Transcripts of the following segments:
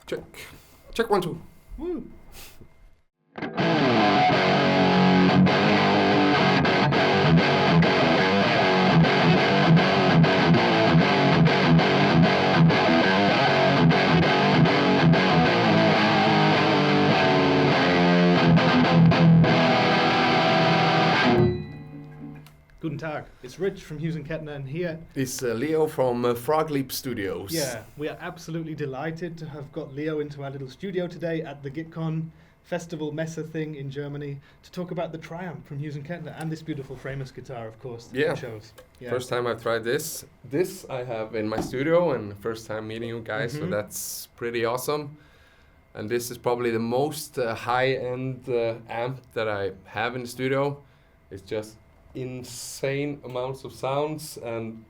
Check. Check 1, 2. Woo. Guten Tag, it's Rich from Hughes Kettner, and here It's Leo from Frog Leap Studios. yeah, we are absolutely delighted to have got Leo into our little studio today at the GuitCon festival Messe thing in Germany to talk about the TriAmp from Hughes Kettner and this beautiful frameless guitar, of course, that Yeah. it shows. Yeah. First time I've tried this. This I have in my studio, and first time meeting you guys, so Mhm. that's pretty awesome. And this is probably the most high-end amp that I have in the studio. It's just insane amounts of sounds, and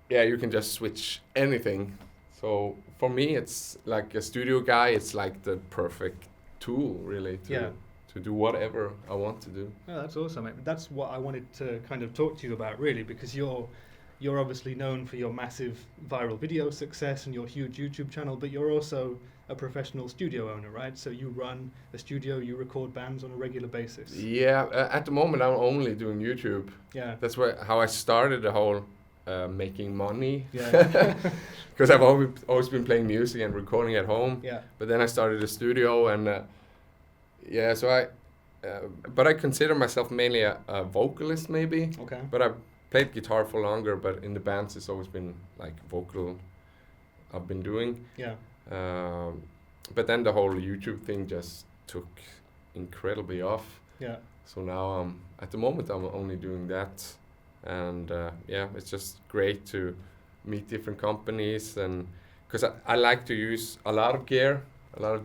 yeah, you can just switch anything. So for me, it's like a studio guy. It's like the perfect tool, really, to do whatever I want to do. Oh, that's awesome. That's what I wanted to kind of talk to you about, really, because you're obviously known for your massive viral video success and your huge YouTube channel, but you're also a professional studio owner, right? So you run a studio, you record bands on a regular basis. Yeah, at the moment I'm only doing YouTube. Yeah. That's how I started the whole making money. Yeah. Because I've always been playing music and recording at home. Yeah. But then I started a studio, and but I consider myself mainly a vocalist, maybe. Okay. But I've played guitar for longer, but in the bands it's always been like vocal I've been doing. Yeah. But then the whole YouTube thing just took incredibly off. Yeah. So now at the moment I'm only doing that, and it's just great to meet different companies, and because I like to use a lot of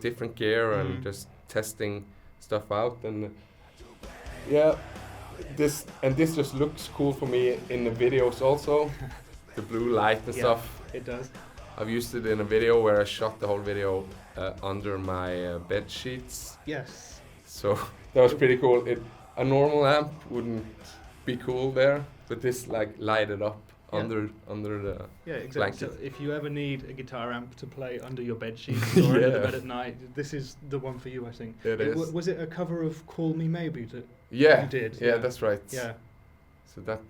different gear, and just testing stuff out, and this just looks cool for me in the videos also, the blue light and stuff. It does. I've used it in a video where I shot the whole video under my bed sheets. Yes. So that was pretty cool. A normal amp wouldn't be cool there, but this like lighted up under the exactly. blanket. So if you ever need a guitar amp to play under your bed sheets or under the bed at night, this is the one for you, I think. It is. Was it a cover of "Call Me Maybe" that Yeah, you did? yeah, that's right. Yeah. So that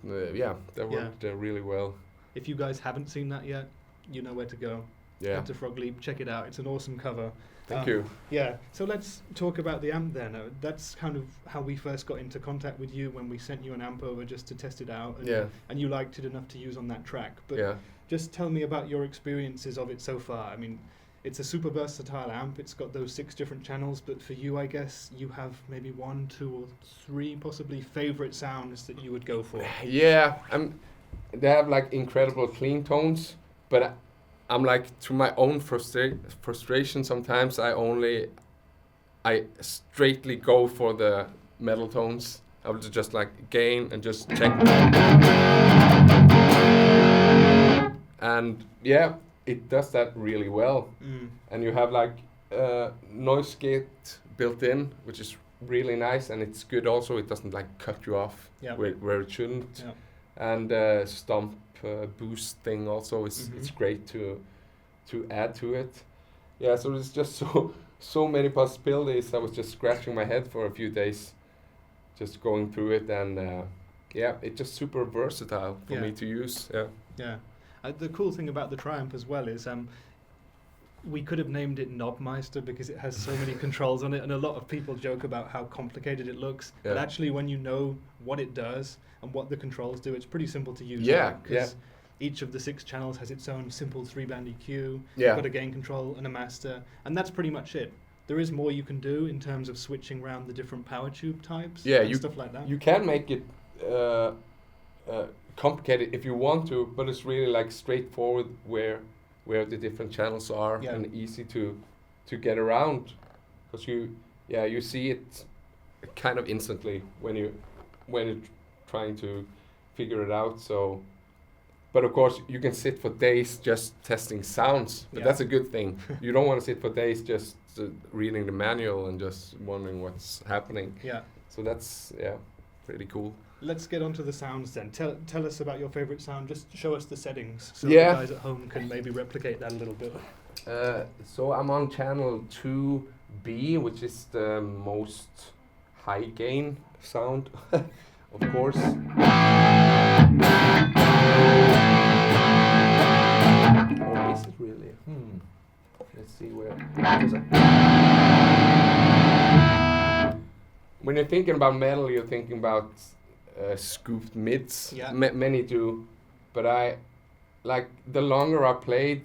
worked really well. If you guys haven't seen that yet, you know where to go. Yeah. Head to Frog Leap, check it out. It's an awesome cover. Thank you. Yeah, so let's talk about the amp then. That's kind of how we first got into contact with you, when we sent you an amp over just to test it out. And you liked it enough to use on that track. But just tell me about your experiences of it so far. I mean, it's a super versatile amp. It's got those 6 different channels, but for you, I guess, you have maybe 1, 2 or 3 possibly favorite sounds that you would go for. Yeah, they have like incredible clean tones, but I'm like, to my own frustration sometimes, I straightly go for the metal tones. I would just like gain and just check. And yeah, it does that really well. And you have like noise gate built in, which is really nice, and it's good also. It doesn't like cut you off where it shouldn't. Yeah. And stomp boost thing also is it's great to add to it. Yeah, so there's just so many possibilities. I was just scratching my head for a few days, just going through it, and it's just super versatile for me to use. Yeah. The cool thing about the TriAmp as well is we could have named it Knobmeister because it has so many controls on it, and a lot of people joke about how complicated it looks. Yeah. But actually, when you know what it does and what the controls do, it's pretty simple to use. Yeah, Because each of the 6 channels has its own simple 3-band EQ. Yeah. You've got a gain control and a master, and that's pretty much it. There is more you can do in terms of switching around the different power tube types and stuff like that. You can make it complicated if you want to, but it's really like straightforward where the different channels are, and easy to get around, because you see it kind of instantly when you're trying to figure it out. So, but of course you can sit for days just testing sounds, but that's a good thing. You don't want to sit for days just reading the manual and just wondering what's happening. Yeah. So that's pretty cool. Let's get on to the sounds then. Tell us about your favorite sound. Just show us the settings so the guys at home can maybe replicate that a little bit. So I'm on channel 2B, which is the most high gain sound, of course. Or is it really? Let's see where. When you're thinking about metal, you're thinking about scooped mids. Yeah. Many do, but I like the longer I played,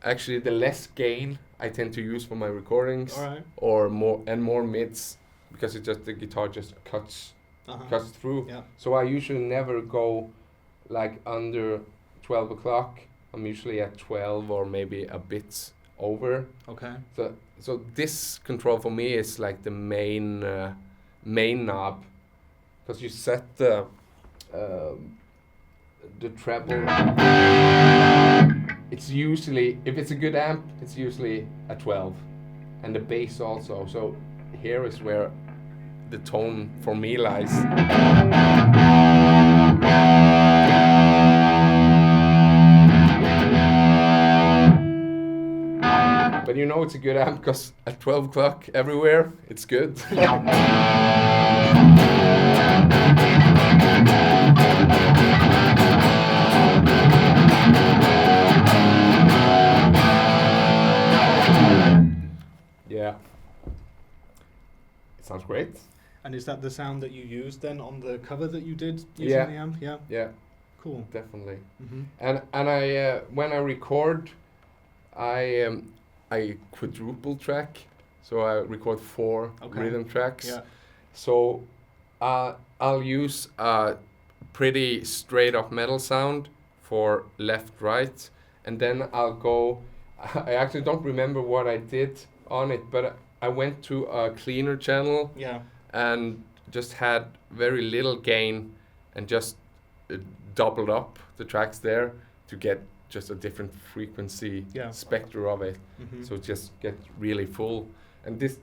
actually the less gain I tend to use for my recordings. All right. Or more mids, because it just the guitar just cuts through. Yeah. So I usually never go like under 12 o'clock. I'm usually at 12 or maybe a bit over. Okay. So this control for me is like the main knob, because you set the treble. It's usually, if it's a good amp, it's usually a 12, and the bass also. So here is where the tone for me lies. But you know it's a good amp because at 12 o'clock everywhere, it's good. Yeah. It sounds great. And is that the sound that you used then on the cover that you did using the amp? Yeah. Yeah. Cool. Definitely. Mm-hmm. And I when I record, I quadruple track, so I record 4 rhythm tracks. Yeah. So I'll use a pretty straight up metal sound for left, right, and then I'll go. I actually don't remember what I did on it, but I went to a cleaner channel. Yeah. And just had very little gain, and just doubled up the tracks there to get just a different frequency spectrum of it. Mm-hmm. So just get really full. And this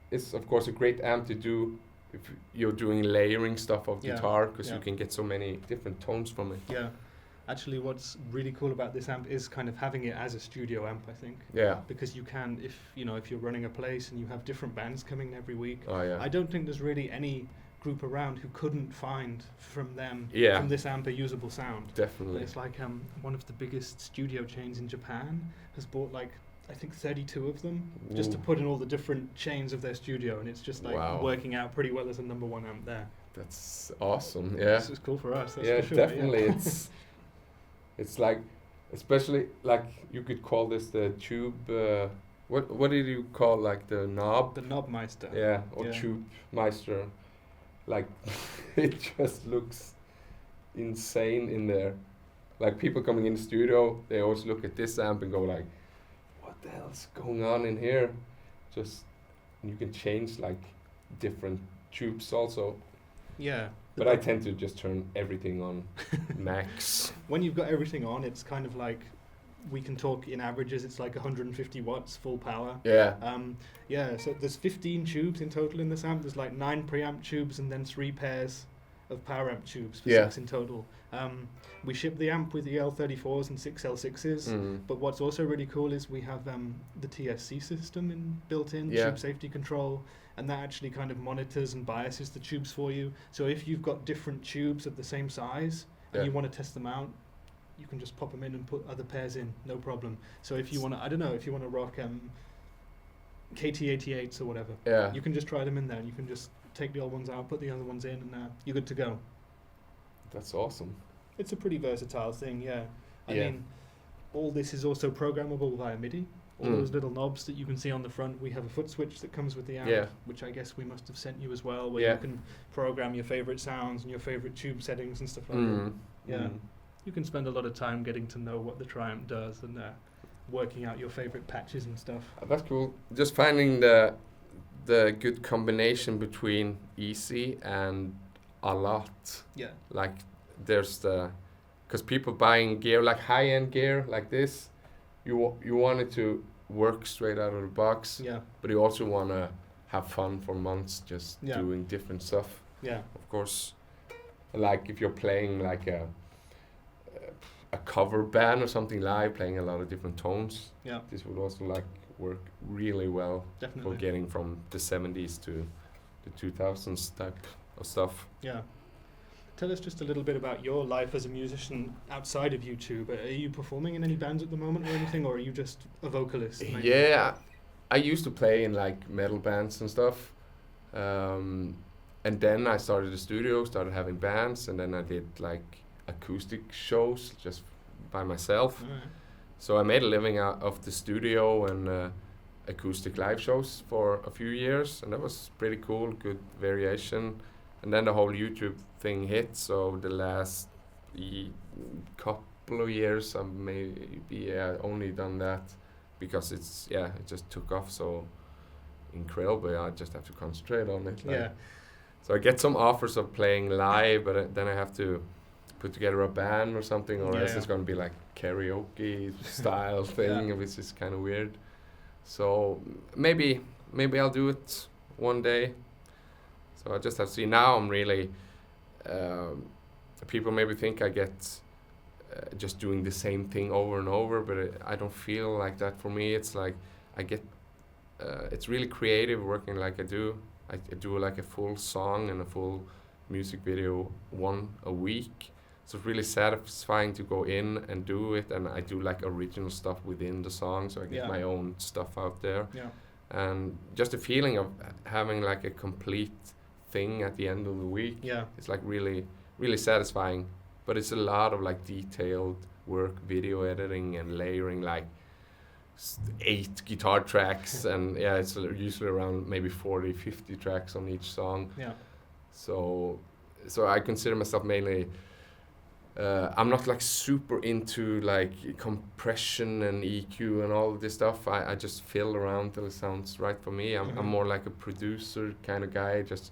is of course a great amp to do if you're doing layering stuff of guitar, because you can get so many different tones from it. Yeah. Actually, what's really cool about this amp is kind of having it as a studio amp, I think. Yeah. Because you can, if you're running a place and you have different bands coming every week. Oh yeah. I don't think there's really any group around who couldn't find from this amp a usable sound. Definitely. It's like one of the biggest studio chains in Japan has bought like I think 32 of them just to put in all the different chains of their studio, and it's just like working out pretty well as a number 1 amp there. That's awesome. Yeah. This is cool for us. That's yeah, for sure, definitely. It's like, especially like you could call this the tube. What did you call like the knob? The Knobmeister. Yeah, or Tube Meister. Like it just looks insane in there. Like people coming in the studio, they always look at this amp and go like, "What the hell's going on in here?" Just you can change like different tubes also. Yeah. But I tend to just turn everything on max. When you've got everything on, it's kind of like, we can talk in averages, it's like 150 watts full power. Yeah. So there's 15 tubes in total in this amp. There's like 9 preamp tubes and then 3 pairs of power amp tubes for 6 in total. We ship the amp with EL34s and 6 L6s, but what's also really cool is we have the TSC system built in, tube safety control, and that actually kind of monitors and biases the tubes for you. So if you've got different tubes of the same size and you want to test them out, you can just pop them in and put other pairs in, no problem. So if you want to, if you want to rock KT88s or whatever, you can just try them in there, and you can just take the old ones out, put the other ones in, and you're good to go. That's awesome. It's a pretty versatile thing, I mean, all this is also programmable via MIDI. All those little knobs that you can see on the front, we have a foot switch that comes with the amp, which I guess we must have sent you as well, where you can program your favorite sounds and your favorite tube settings and stuff like that. Yeah. You can spend a lot of time getting to know what the TriAmp does and working out your favorite patches and stuff. That's cool. Just finding the good combination between easy and a lot. Yeah. Like there's because people buying gear, like high-end gear like this, you want it to work straight out of the box. Yeah. But you also want to have fun for months just doing different stuff. Yeah. Of course. Like if you're playing like a cover band or something live, playing a lot of different tones. Yeah. This would also like work really well. Definitely. For getting from the 70s to the 2000s type of stuff. Yeah. Tell us just a little bit about your life as a musician outside of YouTube. Are you performing in any bands at the moment or anything, or are you just a vocalist? Yeah, I used to play in like metal bands and stuff. And then I started a studio, started having bands, and then I did like acoustic shows just by myself. All right. So I made a living out of the studio and acoustic live shows for a few years, and that was pretty cool, good variation. And then the whole YouTube thing hit, so the last couple of years I've maybe only done that because it just took off so incredibly. I just have to concentrate on it. Yeah. So I get some offers of playing live, but then I have to put together a band or something, or else it's going to be like karaoke style thing, which is kind of weird. So maybe I'll do it one day. So I just have to see. Now I'm really, people maybe think I get just doing the same thing over and over, but I don't feel like that. For me, it's like I get, it's really creative working like I do. I do like a full song and a full music video one a week. So it's really satisfying to go in and do it, and I do like original stuff within the song, so I get my own stuff out there. Yeah. And just the feeling of having like a complete thing at the end of the week, it's like really, really satisfying. But it's a lot of like detailed work, video editing and layering, like 8 guitar tracks, and it's usually around maybe 40, 50 tracks on each song. Yeah. So I consider myself mainly, I'm not like super into like compression and EQ and all of this stuff. I just fill around till it sounds right for me. I'm more like a producer kind of guy, just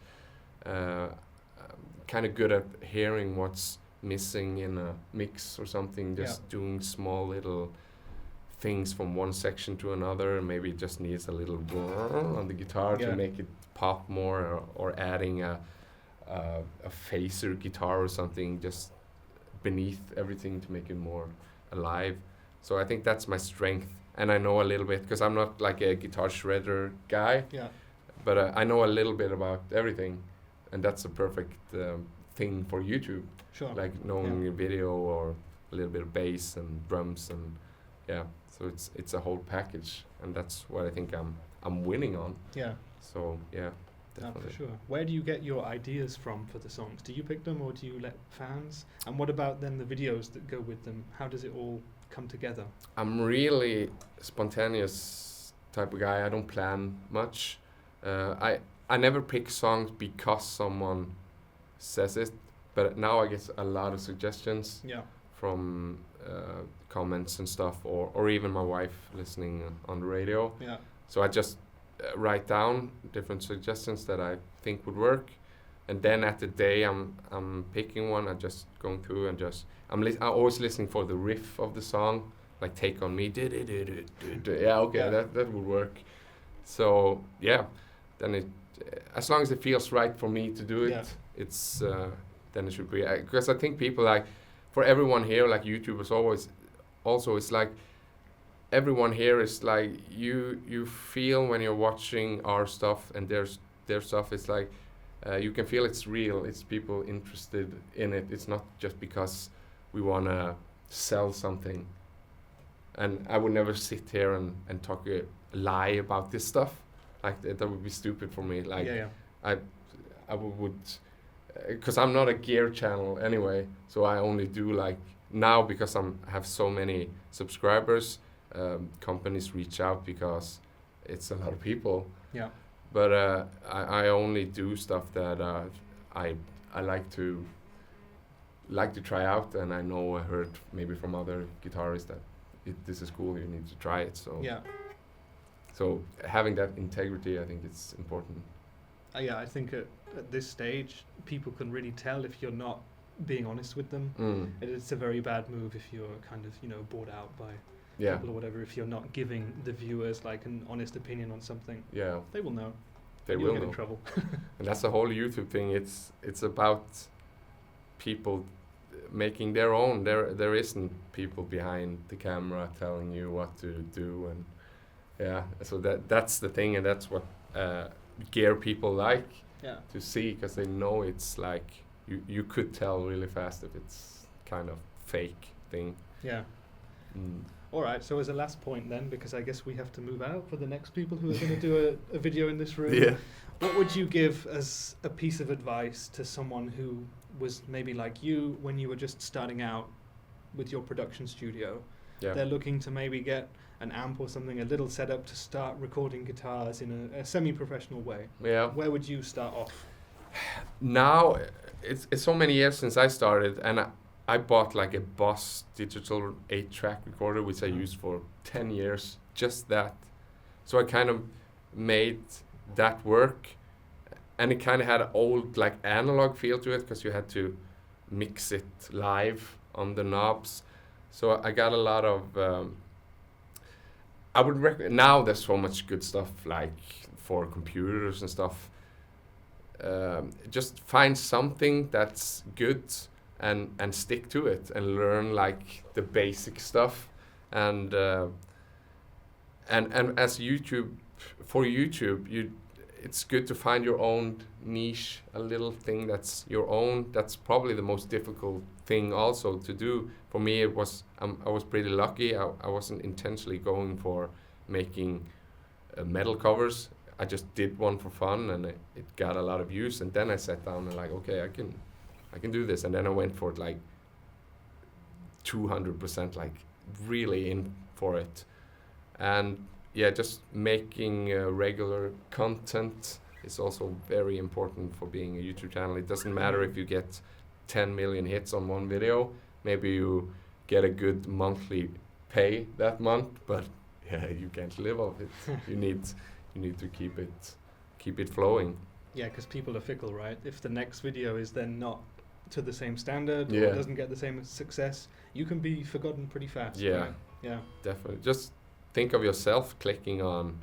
kind of good at hearing what's missing in a mix or something, just doing small little things from one section to another, and maybe it just needs a little on the guitar to make it pop more, or adding a phaser guitar or something just beneath everything to make it more alive. So I think that's my strength, and I know a little bit because I'm not like a guitar shredder guy, but I know a little bit about everything, and that's a perfect thing for YouTube. Sure. Like knowing a video or a little bit of bass and drums, and so it's a whole package, and that's what I think I'm winning on. Yeah. So definitely. For sure. Where do you get your ideas from for the songs? Do you pick them, or do you let fans? And what about then the videos that go with them? How does it all come together? I'm really spontaneous type of guy. I don't plan much. I never pick songs because someone says it, but now I get a lot of suggestions from comments and stuff, or even my wife listening on the radio. Yeah. So I just write down different suggestions that I think would work, and then at the day I'm picking one. I'm just going through and I'm always listening for the riff of the song, like "Take on Me." That would work. So then it, as long as it feels right for me to do it, it's then it should be. Because I think people, like, for everyone here, like YouTubers, it's like everyone here is like, you feel when you're watching our stuff and their stuff, it's like you can feel it's real, it's people interested in it. It's not just because we want to sell something. And I would never sit here and talk lie about this stuff. Like that would be stupid for me. Like I would because I'm not a gear channel anyway, so I only do like now because I have so many subscribers. Companies reach out because it's a lot of people. Yeah. But I only do stuff that I like to try out, and I know I heard maybe from other guitarists that this is cool. You need to try it. So So having that integrity, I think it's important. I think at this stage, people can really tell if you're not being honest with them. It's a very bad move if you're kind of bought out by people or whatever. If you're not giving the viewers like an honest opinion on something, they will know. They will get know. In trouble. And that's the whole YouTube thing. It's about people making their own. There isn't people behind the camera telling you what to do, and yeah, so that's the thing, and that's what gear people like to see, because they know it's like you could tell really fast if it's kind of fake thing. Yeah. All right, so as a last point then, because I guess we have to move out for the next people who are going to do a video in this room. Yeah. What would you give as a piece of advice to someone who was maybe like you when you were just starting out with your production studio? Yeah. They're looking to maybe get an amp or something, a little setup to start recording guitars in a semi-professional way. Yeah. Where would you start off? Now, it's so many years since I started, and I bought like a Boss digital 8-track recorder, which I used for 10 years, just that. So I kind of made that work, and it kind of had an old like analog feel to it, because you had to mix it live on the knobs. So I got a lot of, I would recommend, now there's so much good stuff like for computers and stuff. Just find something that's good and stick to it and learn like the basic stuff, and as for YouTube it's good to find your own niche, a little thing that's your own. That's probably the most difficult thing also to do. For me, it was I was pretty lucky. I wasn't intentionally going for making metal covers. I just did one for fun, and it got a lot of views, and then I sat down and like, okay, I can do this, and then I went for it like 200%, like really in for it. And yeah, just making regular content is also very important for being a YouTube channel. It doesn't matter if you get 10 million hits on one video. Maybe you get a good monthly pay that month, but yeah, you can't live off it. You need to keep it flowing. Yeah, because people are fickle, right? If the next video is then not to the same standard or doesn't get the same success, you can be forgotten pretty fast. Yeah, right? Yeah, definitely. Just think of yourself clicking on.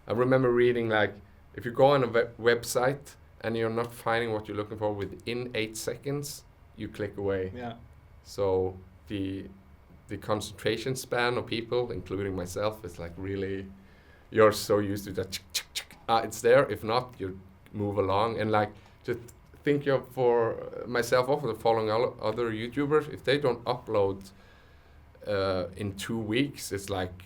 I remember reading like, if you go on a website and you're not finding what you're looking for within 8 seconds, you click away. Yeah. So the concentration span of people, including myself, is like really, you're so used to that. It's there. If not, you move along. And like, just think of, for myself, also following other YouTubers, if they don't upload in 2 weeks, it's like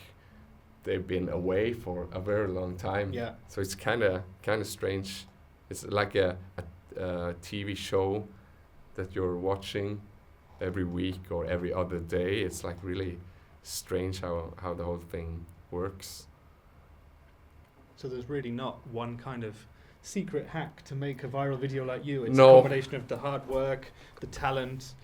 they've been away for a very long time. Yeah. So it's kind of strange. It's like a TV show that you're watching every week or every other day. It's like really strange how the whole thing works. So there's really not one kind of secret hack to make a viral video like you. It's No. a combination of the hard work, the talent,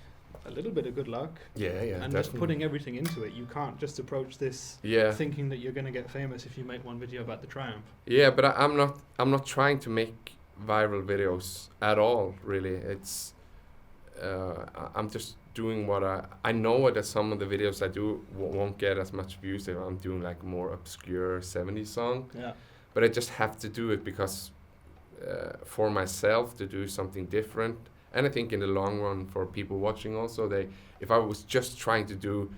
a little bit of good luck. Yeah, and definitely. Just putting everything into it. You can't just approach this thinking that you're going to get famous if you make one video about the TriAmp. Yeah, but I'm not trying to make viral videos at all, really. It's I'm just doing what I know that some of the videos I do won't get as much views if I'm doing like more obscure 70s song. Yeah. But I just have to do it because for myself, to do something different. And I think in the long run for people watching also, if I was just trying to do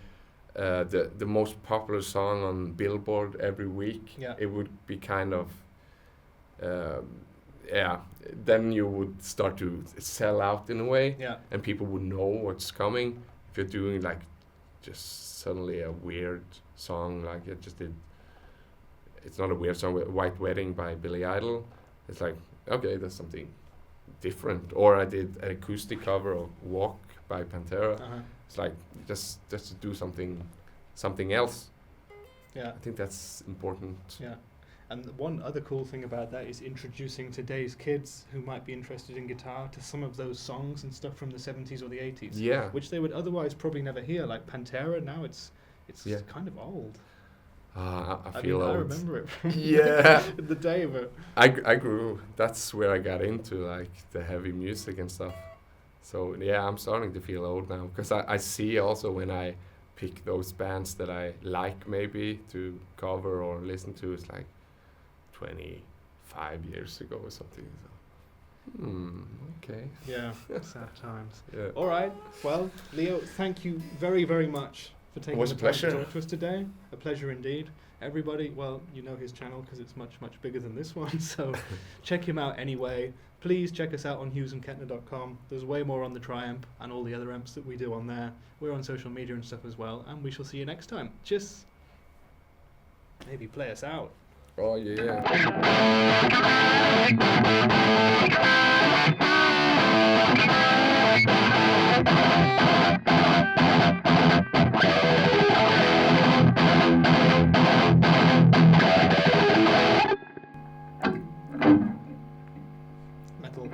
the most popular song on Billboard every week, it would be kind of then you would start to sell out in a way, and people would know what's coming. If you're doing like just suddenly a weird song, like I just did, it's not a weird song, White Wedding by Billy Idol, it's like, okay, that's something different. Or I did an acoustic cover of Walk by Pantera. It's like just to do something else. Yeah, I think that's important. Yeah. And one other cool thing about that is introducing today's kids who might be interested in guitar to some of those songs and stuff from the 70s or the 80s. Yeah. Which they would otherwise probably never hear, like Pantera. Now it's kind of old. I feel old. I remember it from the day of it. I grew. That's where I got into like the heavy music and stuff. So yeah, I'm starting to feel old now because I see also when I pick those bands that I like maybe to cover or listen to, it's like 25 years ago or something. So. Okay. Yeah, sad times. Yeah. All right. Well, Leo, thank you very, very much for taking the time to talk to us today. A pleasure indeed. Everybody, well, you know his channel because it's much, much bigger than this one, so check him out anyway. Please check us out on hughesandkettner.com. There's way more on the TriAmp and all the other amps that we do on there. We're on social media and stuff as well, and we shall see you next time. Just maybe play us out. Oh, yeah. Metal.